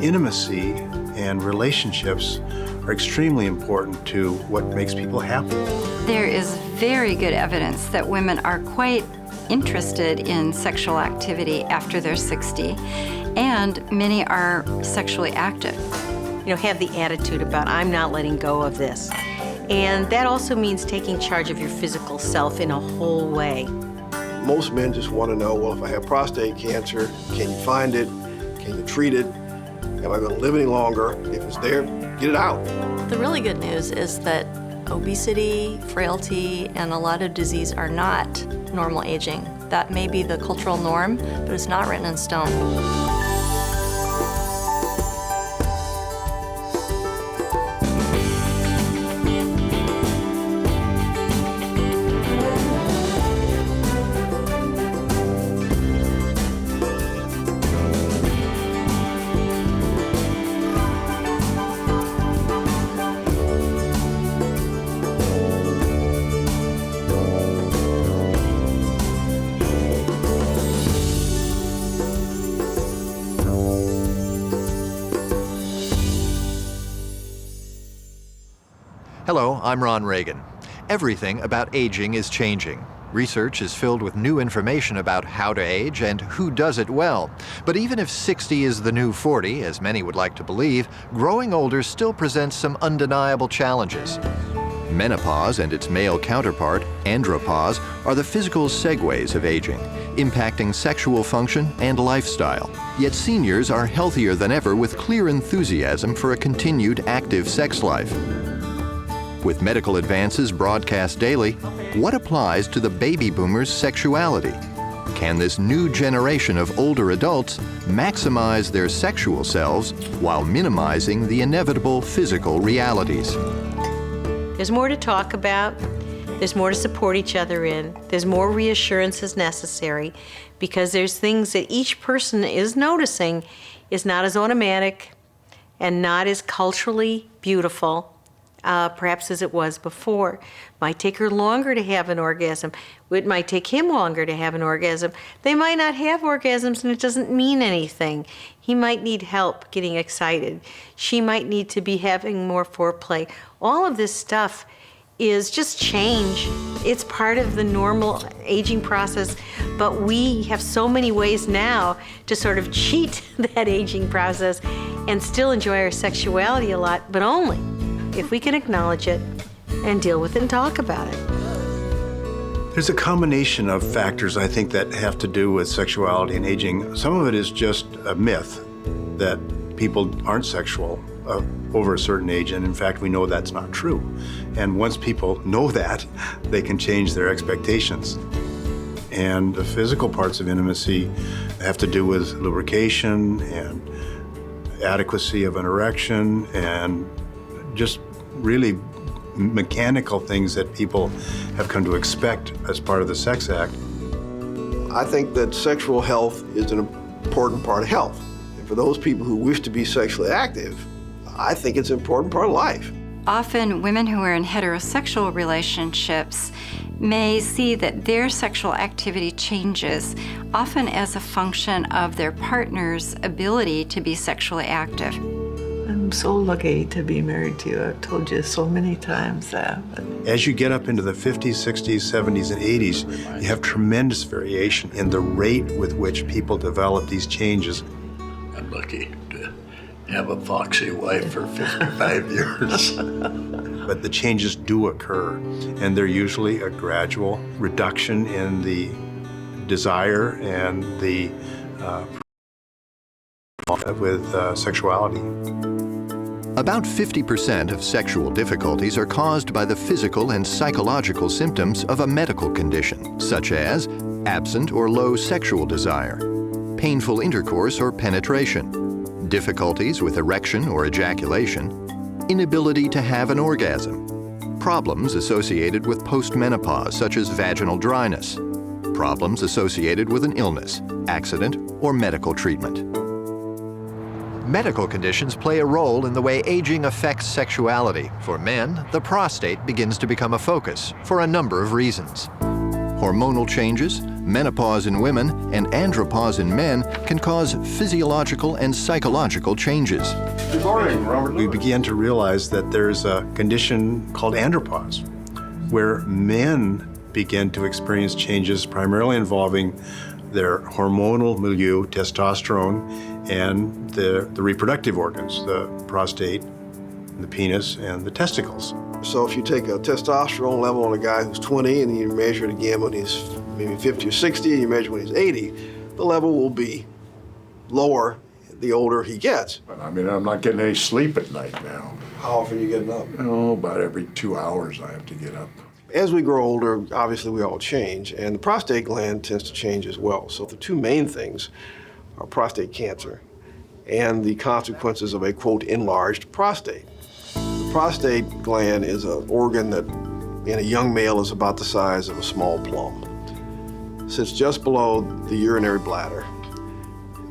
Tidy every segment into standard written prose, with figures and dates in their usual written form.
intimacy and relationships are extremely important to what makes people happy. There is very good evidence that women are quite interested in sexual activity after they're 60, and many are sexually active. You know, have the attitude about, I'm not letting go of this. And that also means taking charge of your physical self in a whole way. Most men just want to know, well, if I have prostate cancer, can you find it? Can you treat it? Am I going to live any longer? If it's there, get it out. The really good news is that obesity, frailty, and a lot of disease are not normal aging. That may be the cultural norm, but it's not written in stone. Hello, I'm Ron Reagan. Everything about aging is changing. Research is filled with new information about how to age and who does it well. But even if 60 is the new 40, as many would like to believe, growing older still presents some undeniable challenges. Menopause and its male counterpart, andropause, are the physical segues of aging, impacting sexual function and lifestyle. Yet seniors are healthier than ever with clear enthusiasm for a continued active sex life. With medical advances broadcast daily, what applies to the baby boomers' sexuality? Can this new generation of older adults maximize their sexual selves while minimizing the inevitable physical realities? There's more to talk about. There's more to support each other in. There's more reassurances necessary because there's things that each person is noticing is not as automatic and not as culturally beautiful perhaps as it was before. Might take her longer to have an orgasm. It might take him longer to have an orgasm. They might not have orgasms and it doesn't mean anything. He might need help getting excited. She might need to be having more foreplay. All of this stuff is just change. It's part of the normal aging process, but we have so many ways now to sort of cheat that aging process and still enjoy our sexuality a lot, but only if we can acknowledge it and deal with it and talk about it. There's a combination of factors, I think, that have to do with sexuality and aging. Some of it is just a myth that people aren't sexual over a certain age, and in fact, we know that's not true. And once people know that, they can change their expectations. And the physical parts of intimacy have to do with lubrication and adequacy of an erection and just really mechanical things that people have come to expect as part of the sex act. I think that sexual health is an important part of health. And for those people who wish to be sexually active, I think it's an important part of life. Often women who are in heterosexual relationships may see that their sexual activity changes, often as a function of their partner's ability to be sexually active. I'm so lucky to be married to you. I've told you so many times that. As you get up into the 50s, 60s, 70s, and 80s, you have tremendous variation in the rate with which people develop these changes. I'm lucky to have a foxy wife for 55 years. But the changes do occur, and they're usually a gradual reduction in the desire and the with sexuality. About 50% of sexual difficulties are caused by the physical and psychological symptoms of a medical condition, such as absent or low sexual desire, painful intercourse or penetration, difficulties with erection or ejaculation, inability to have an orgasm, problems associated with postmenopause, such as vaginal dryness, problems associated with an illness, accident, or medical treatment. Medical conditions play a role in the way aging affects sexuality. For men, the prostate begins to become a focus for a number of reasons. Hormonal changes, menopause in women and andropause in men can cause physiological and psychological changes. Good morning, Robert. We began to realize that there's a condition called andropause, where men begin to experience changes primarily involving their hormonal milieu, testosterone, and the reproductive organs, the prostate, the penis, and the testicles. So if you take a testosterone level on a guy who's 20 and you measure it again when he's maybe 50 or 60 and you measure when he's 80, the level will be lower the older he gets. I mean, I'm not getting any sleep at night now. How often are you getting up? Oh, about every 2 hours I have to get up. As we grow older, obviously we all change, and the prostate gland tends to change as well. So the two main things are prostate cancer and the consequences of a, quote, enlarged prostate. The prostate gland is an organ that in a young male is about the size of a small plum. Sits just below the urinary bladder,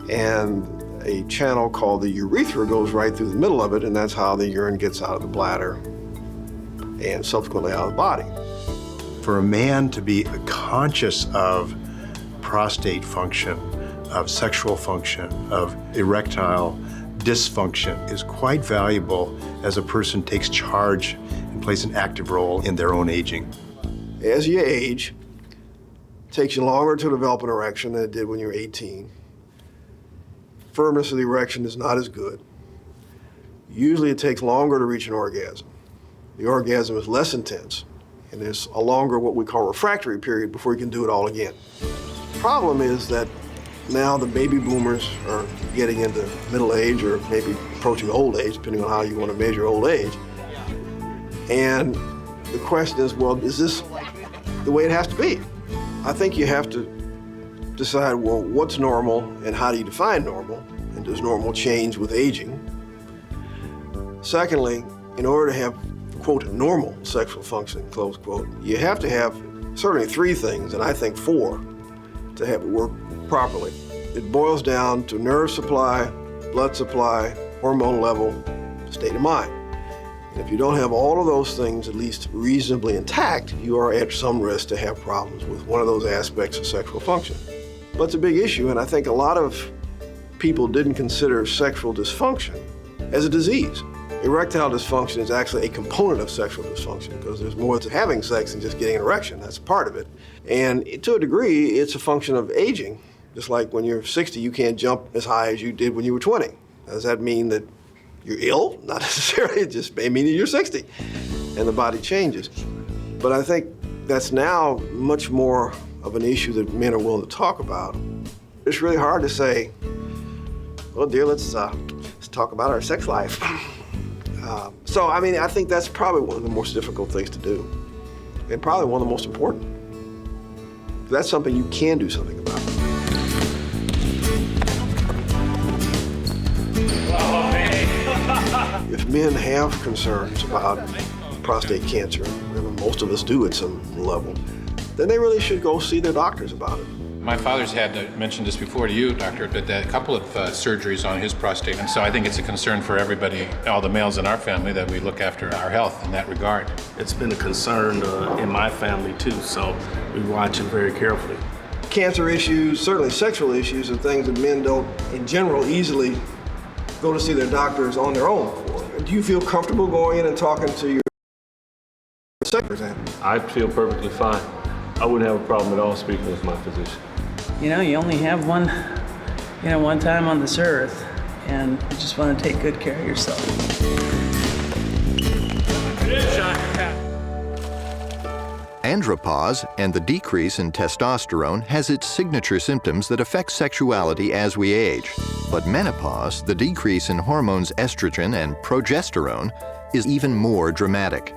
and a channel called the urethra goes right through the middle of it, and that's how the urine gets out of the bladder and subsequently out of the body. For a man to be conscious of prostate function, of sexual function, of erectile dysfunction is quite valuable as a person takes charge and plays an active role in their own aging. As you age, it takes you longer to develop an erection than it did when you were 18. Firmness of the erection is not as good. Usually it takes longer to reach an orgasm. The orgasm is less intense, and there's a longer what we call refractory period before you can do it all again. The problem is that now the baby boomers are getting into middle age or maybe approaching old age, depending on how you want to measure old age. And the question is, well, is this the way it has to be? I think you have to decide, well, what's normal and how do you define normal? And does normal change with aging? Secondly, in order to have, quote, normal sexual function, close quote, you have to have certainly three things, and I think four, to have it work properly. It boils down to nerve supply, blood supply, hormone level, state of mind. And if you don't have all of those things at least reasonably intact, you are at some risk to have problems with one of those aspects of sexual function. But it's a big issue, and I think a lot of people didn't consider sexual dysfunction as a disease. Erectile dysfunction is actually a component of sexual dysfunction because there's more to having sex than just getting an erection. That's part of it. And to a degree, it's a function of aging. Just like when you're 60, you can't jump as high as you did when you were 20. Does that mean that you're ill? Not necessarily. It just may mean that you're 60 and the body changes. But I think that's now much more of an issue that men are willing to talk about. It's really hard to say, well, dear, let's talk about our sex life. So, I mean, I think that's probably one of the most difficult things to do, and probably one of the most important. That's something you can do something about. If men have concerns about prostate cancer, and most of us do at some level, then they really should go see their doctors about it. My father's had, I mentioned this before to you, Doctor, but a couple of surgeries on his prostate. And so I think it's a concern for everybody, all the males in our family, that we look after our health in that regard. It's been a concern in my family too, so we watch it very carefully. Cancer issues, certainly sexual issues, are things that men don't, in general, easily go to see their doctors on their own for. Do you feel comfortable going in and talking to your secretary? I feel perfectly fine. I wouldn't have a problem at all speaking with my physician. You know, you only have one time on this earth, and you just want to take good care of yourself. Andropause and the decrease in testosterone has its signature symptoms that affect sexuality as we age. But menopause, the decrease in hormones estrogen and progesterone, is even more dramatic.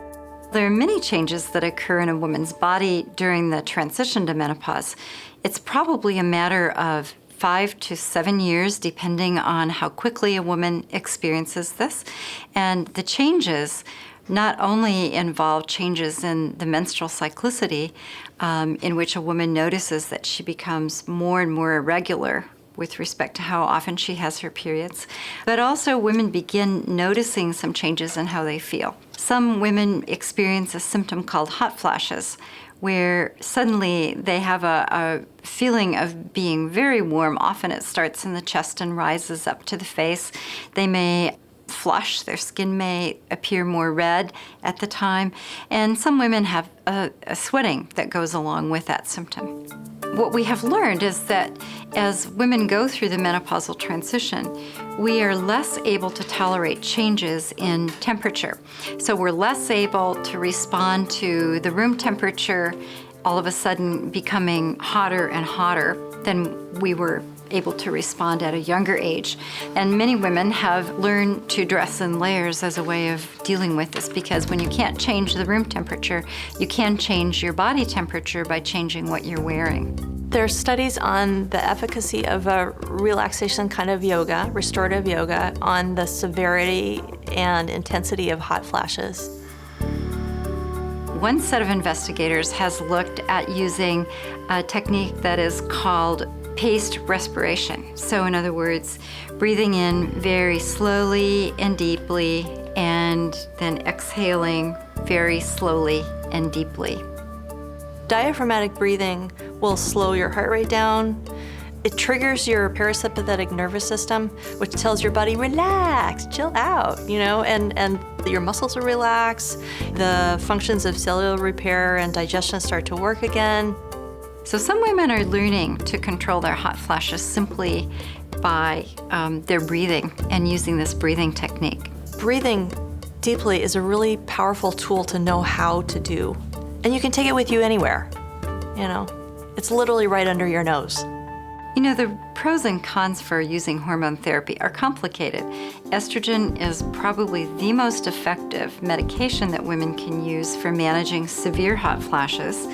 There are many changes that occur in a woman's body during the transition to menopause. It's probably a matter of 5 to 7 years, depending on how quickly a woman experiences this. And the changes not only involve changes in the menstrual cyclicity, in which a woman notices that she becomes more and more irregular with respect to how often she has her periods, but also women begin noticing some changes in how they feel. Some women experience a symptom called hot flashes, where suddenly they have a feeling of being very warm. Often it starts in the chest and rises up to the face. They may flush, their skin may appear more red at the time, and some women have a sweating that goes along with that symptom. What we have learned is that as women go through the menopausal transition, we are less able to tolerate changes in temperature. So we're less able to respond to the room temperature all of a sudden becoming hotter and hotter than we were able to respond at a younger age. And many women have learned to dress in layers as a way of dealing with this, because when you can't change the room temperature, you can change your body temperature by changing what you're wearing. There are studies on the efficacy of a relaxation kind of yoga, restorative yoga, on the severity and intensity of hot flashes. One set of investigators has looked at using a technique that is called paced respiration. So in other words, breathing in very slowly and deeply, and then exhaling very slowly and deeply. Diaphragmatic breathing will slow your heart rate down. It triggers your parasympathetic nervous system, which tells your body, relax, chill out, and your muscles will relax. The functions of cellular repair and digestion start to work again. So some women are learning to control their hot flashes simply by their breathing and using this breathing technique. Breathing deeply is a really powerful tool to know how to do. And you can take it with you anywhere, It's literally right under your nose. The pros and cons for using hormone therapy are complicated. Estrogen is probably the most effective medication that women can use for managing severe hot flashes.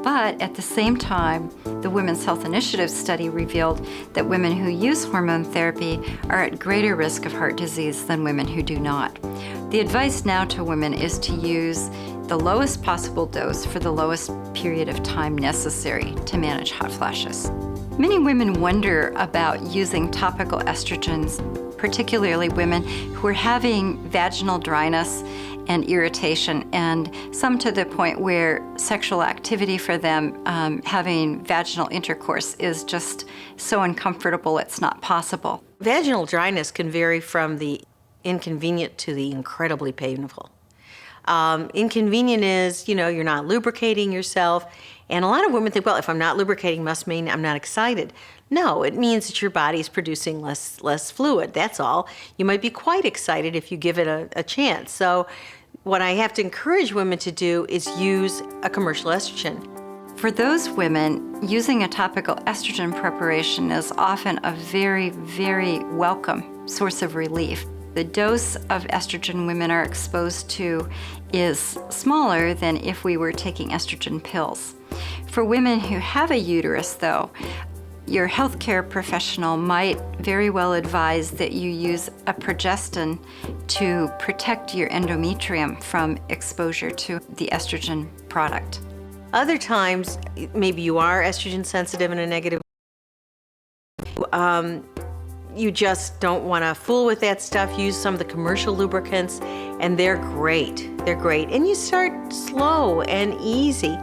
But at the same time, the Women's Health Initiative study revealed that women who use hormone therapy are at greater risk of heart disease than women who do not. The advice now to women is to use the lowest possible dose for the lowest period of time necessary to manage hot flashes. Many women wonder about using topical estrogens, particularly women who are having vaginal dryness and irritation, and some to the point where sexual activity for them, having vaginal intercourse, is just so uncomfortable it's not possible. Vaginal dryness can vary from the inconvenient to the incredibly painful. Inconvenient is, you're not lubricating yourself, and a lot of women think, well, if I'm not lubricating, must mean I'm not excited. No, it means that your body is producing less fluid, that's all. You might be quite excited if you give it a chance. So what I have to encourage women to do is use a commercial estrogen. For those women, using a topical estrogen preparation is often a very, very welcome source of relief. The dose of estrogen women are exposed to is smaller than if we were taking estrogen pills. For women who have a uterus, though, your healthcare professional might very well advise that you use a progestin to protect your endometrium from exposure to the estrogen product. Other times, maybe you are estrogen sensitive in a negative way. You just don't want to fool with that stuff. Use some of the commercial lubricants, and they're great. They're great. And you start slow and easy.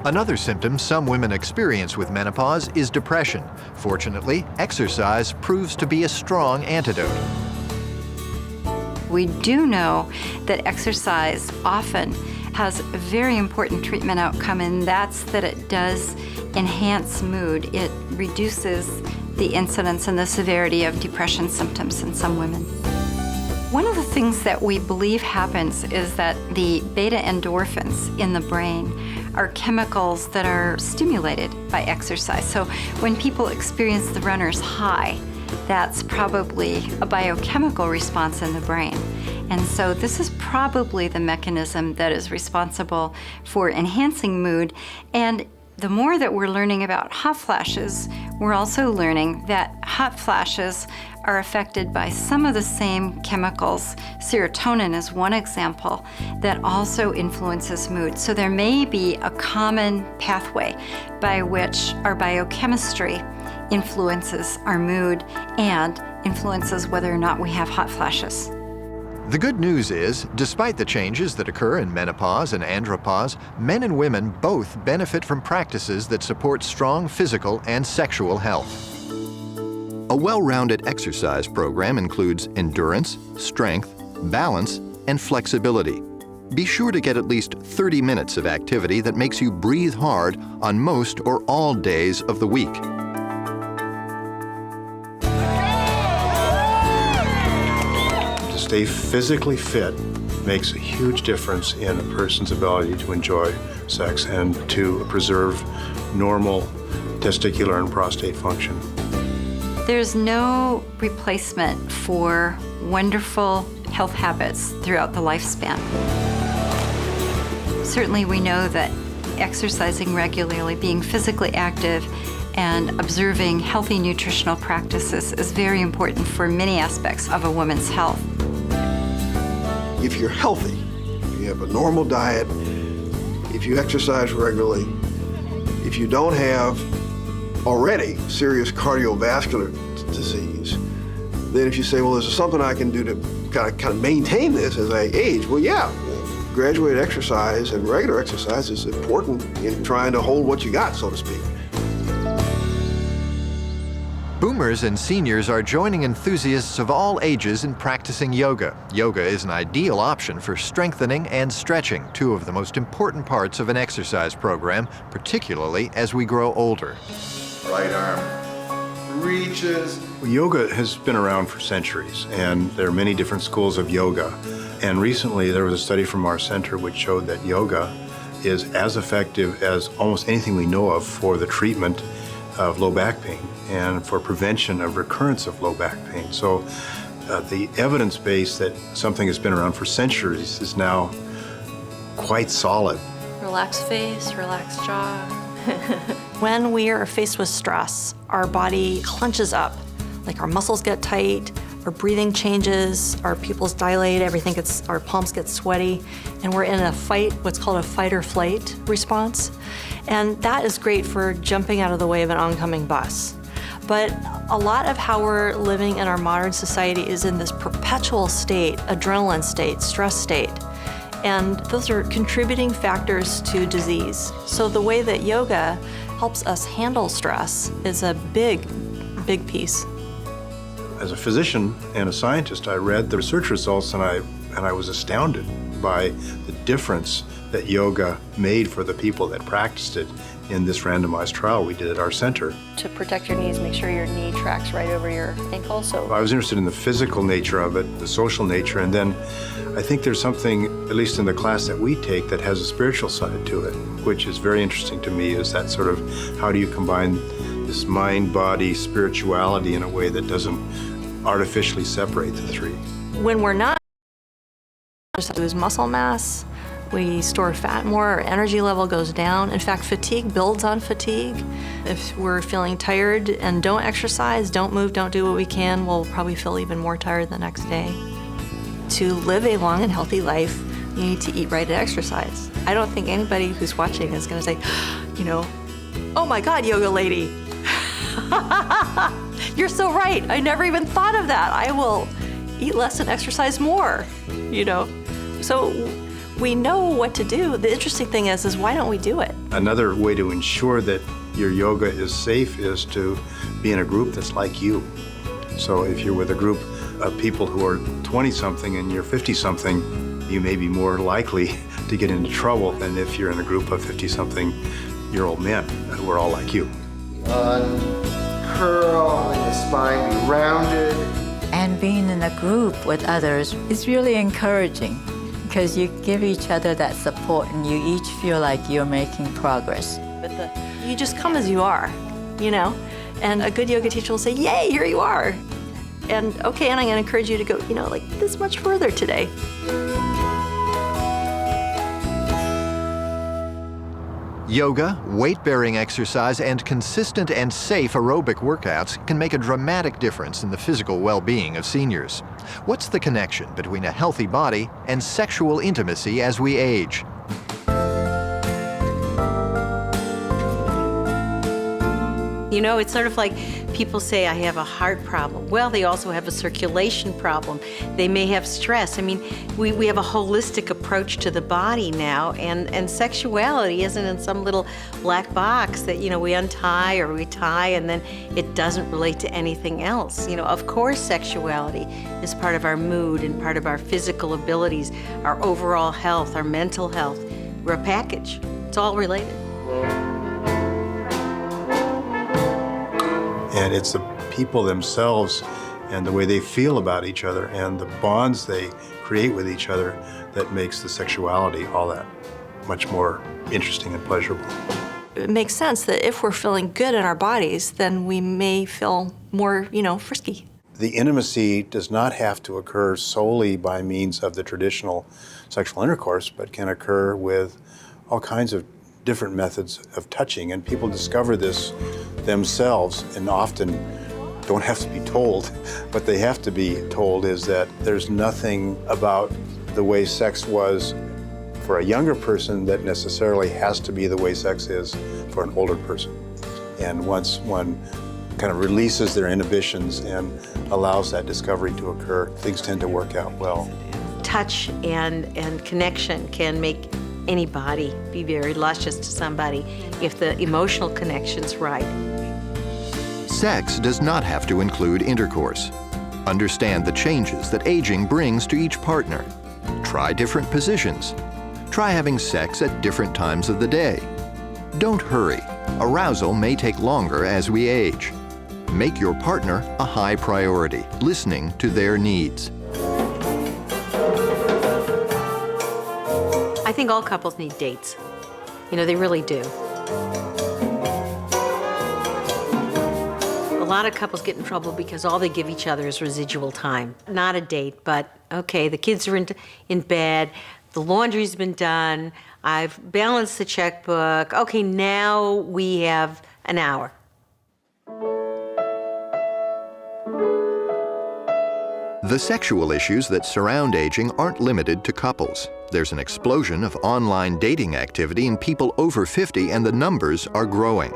Another symptom some women experience with menopause is depression. Fortunately, exercise proves to be a strong antidote. We do know that exercise often has a very important treatment outcome, and that's that it does enhance mood. It reduces the incidence and the severity of depression symptoms in some women. One of the things that we believe happens is that the beta endorphins in the brain are chemicals that are stimulated by exercise. So when people experience the runner's high, that's probably a biochemical response in the brain. And so this is probably the mechanism that is responsible for enhancing mood. And the more that we're learning about hot flashes, we're also learning that hot flashes are affected by some of the same chemicals. Serotonin is one example that also influences mood. So there may be a common pathway by which our biochemistry influences our mood and influences whether or not we have hot flashes. The good news is, despite the changes that occur in menopause and andropause, men and women both benefit from practices that support strong physical and sexual health. A well-rounded exercise program includes endurance, strength, balance, and flexibility. Be sure to get at least 30 minutes of activity that makes you breathe hard on most or all days of the week. To stay physically fit makes a huge difference in a person's ability to enjoy sex and to preserve normal testicular and prostate function. There's no replacement for wonderful health habits throughout the lifespan. Certainly we know that exercising regularly, being physically active, and observing healthy nutritional practices is very important for many aspects of a woman's health. If you're healthy, if you have a normal diet, if you exercise regularly, if you don't have already serious cardiovascular disease, then if you say, well, is there something I can do to kind of maintain this as I age? Well, yeah, graduate exercise and regular exercise is important in trying to hold what you got, so to speak. Boomers and seniors are joining enthusiasts of all ages in practicing yoga. Yoga is an ideal option for strengthening and stretching, two of the most important parts of an exercise program, particularly as we grow older. Right arm reaches. Yoga has been around for centuries, and there are many different schools of yoga. And recently there was a study from our center which showed that yoga is as effective as almost anything we know of for the treatment of low back pain and for prevention of recurrence of low back pain. So the evidence base that something has been around for centuries is now quite solid. Relaxed face, relaxed jaw. When we are faced with stress, our body clenches up, like our muscles get tight, our breathing changes, our pupils dilate, our palms get sweaty, and we're in a fight, what's called a fight or flight response. And that is great for jumping out of the way of an oncoming bus. But a lot of how we're living in our modern society is in this perpetual state, adrenaline state, stress state. And those are contributing factors to disease. So the way that yoga helps us handle stress is a big, big piece. As a physician and a scientist, I read the research results and I was astounded by the difference that yoga made for the people that practiced it in this randomized trial we did at our center. To protect your knees, make sure your knee tracks right over your ankle. So I was interested in the physical nature of it, the social nature, and then I think there's something, at least in the class that we take, that has a spiritual side to it, which is very interesting to me, is that sort of how do you combine this mind, body, spirituality in a way that doesn't artificially separate the three. when we're not, we lose muscle mass, we store fat more, our energy level goes down. In fact, fatigue builds on fatigue. If we're feeling tired and don't exercise, don't move, don't do what we can, we'll probably feel even more tired the next day. To live a long and healthy life, you need to eat right and exercise. I don't think anybody who's watching is gonna say, you know, oh my God, yoga lady. You're so right, I never even thought of that. I will eat less and exercise more, you know? So we know what to do. The interesting thing is why don't we do it? Another way to ensure that your yoga is safe is to be in a group that's like you. So if you're with a group of people who are 20-something and you're 50-something, you may be more likely to get into trouble than if you're in a group of 50-something-year-old men who are all like you. Uncurl, and the spine be rounded. And being in a group with others is really encouraging because you give each other that support and you each feel like you're making progress. But you just come as you are, you know? And a good yoga teacher will say, yay, here you are. And okay, and I'm gonna encourage you to go, you know, like this much further today. Yoga, weight-bearing exercise, and consistent and safe aerobic workouts can make a dramatic difference in the physical well-being of seniors. What's the connection between a healthy body and sexual intimacy as we age? You know, it's sort of like people say, I have a heart problem. Well, they also have a circulation problem. They may have stress. I mean, we have a holistic approach to the body now, and sexuality isn't in some little black box that, you know, we untie or we tie and then it doesn't relate to anything else. You know, of course sexuality is part of our mood and part of our physical abilities, our overall health, our mental health. We're a package. It's all related. And it's the people themselves and the way they feel about each other and the bonds they create with each other that makes the sexuality all that much more interesting and pleasurable. It makes sense that if we're feeling good in our bodies, then we may feel more, you know, frisky. The intimacy does not have to occur solely by means of the traditional sexual intercourse, but can occur with all kinds of different methods of touching, and people discover this themselves and often don't have to be told. What they have to be told is that there's nothing about the way sex was for a younger person that necessarily has to be the way sex is for an older person. And once one kind of releases their inhibitions and allows that discovery to occur, things tend to work out well. Touch and connection can make anybody be very luscious to somebody if the emotional connection's right. Sex does not have to include intercourse. Understand the changes that aging brings to each partner. Try different positions. Try having sex at different times of the day. Don't hurry. Arousal may take longer as we age. Make your partner a high priority, listening to their needs. I think all couples need dates. You know, they really do. A lot of couples get in trouble because all they give each other is residual time. Not a date, but okay, the kids are in bed, the laundry's been done, I've balanced the checkbook, okay, now we have an hour. The sexual issues that surround aging aren't limited to couples. There's an explosion of online dating activity in people over 50, and the numbers are growing.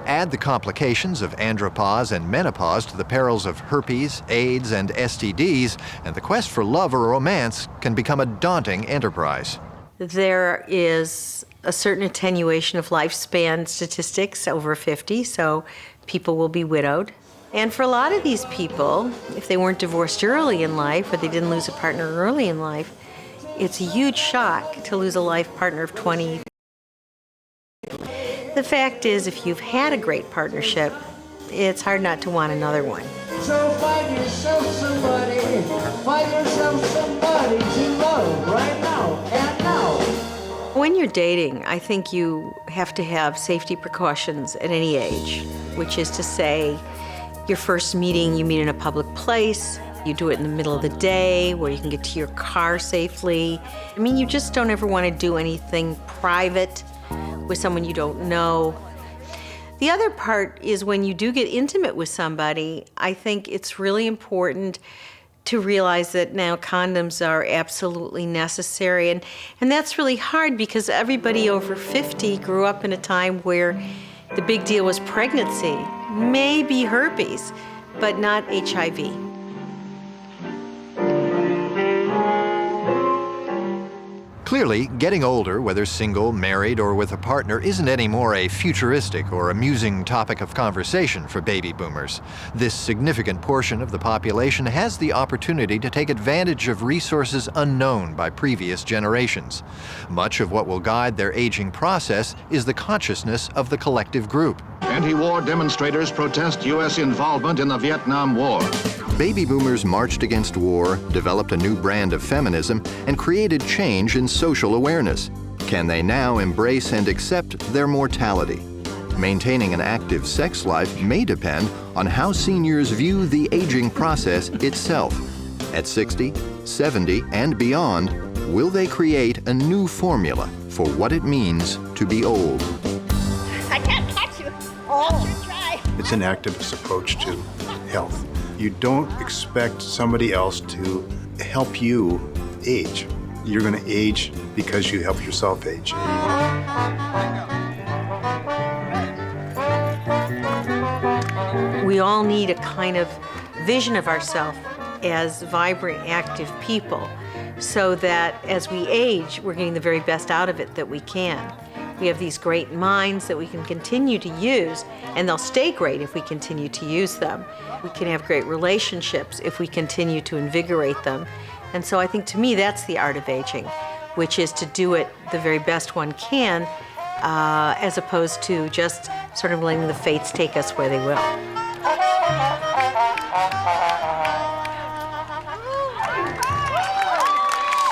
Add the complications of andropause and menopause to the perils of herpes, AIDS, and STDs, and the quest for love or romance can become a daunting enterprise. There is a certain attenuation of lifespan statistics over 50, so people will be widowed. And for a lot of these people, if they weren't divorced early in life or they didn't lose a partner early in life, it's a huge shock to lose a life partner of 20. The fact is, if you've had a great partnership, it's hard not to want another one. So find yourself somebody to love right now and now. When you're dating, I think you have to have safety precautions at any age, which is to say, your first meeting, you meet in a public place, you do it in the middle of the day where you can get to your car safely. I mean, you just don't ever want to do anything private with someone you don't know. The other part is when you do get intimate with somebody, I think it's really important to realize that now condoms are absolutely necessary. And that's really hard because everybody over 50 grew up in a time where the big deal was pregnancy, maybe herpes, but not HIV. Clearly, getting older, whether single, married, or with a partner, isn't anymore a futuristic or amusing topic of conversation for baby boomers. This significant portion of the population has the opportunity to take advantage of resources unknown by previous generations. Much of what will guide their aging process is the consciousness of the collective group. Anti-war demonstrators protest U.S. involvement in the Vietnam War. Baby boomers marched against war, developed a new brand of feminism, and created change in social awareness. Can they now embrace and accept their mortality? Maintaining an active sex life may depend on how seniors view the aging process itself. At 60, 70, and beyond, will they create a new formula for what it means to be old? I can't catch you. Oh, try. It's an activist approach to health. You don't expect somebody else to help you age. You're going to age because you help yourself age. we all need a kind of vision of ourselves as vibrant, active people, so that as we age, we're getting the very best out of it that we can. We have these great minds that we can continue to use, and they'll stay great if we continue to use them. We can have great relationships if we continue to invigorate them. And so I think, to me, that's the art of aging, which is to do it the very best one can, as opposed to just sort of letting the fates take us where they will.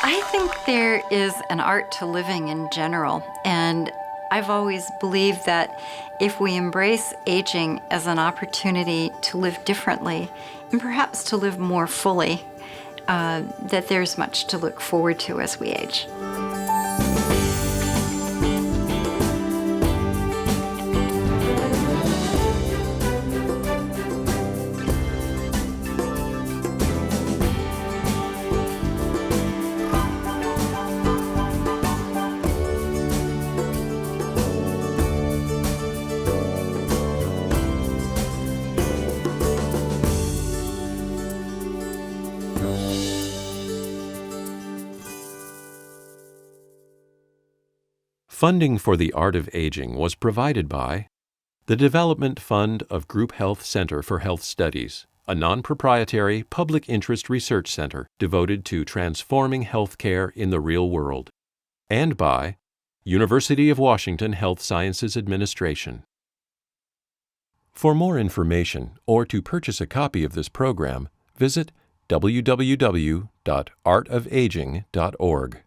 I think there is an art to living in general, and I've always believed that if we embrace aging as an opportunity to live differently, and perhaps to live more fully, that there's much to look forward to as we age. Funding for the Art of Aging was provided by the Development Fund of Group Health Center for Health Studies, a non-proprietary public interest research center devoted to transforming healthcare in the real world, and by University of Washington Health Sciences Administration. For more information or to purchase a copy of this program, visit www.artofaging.org.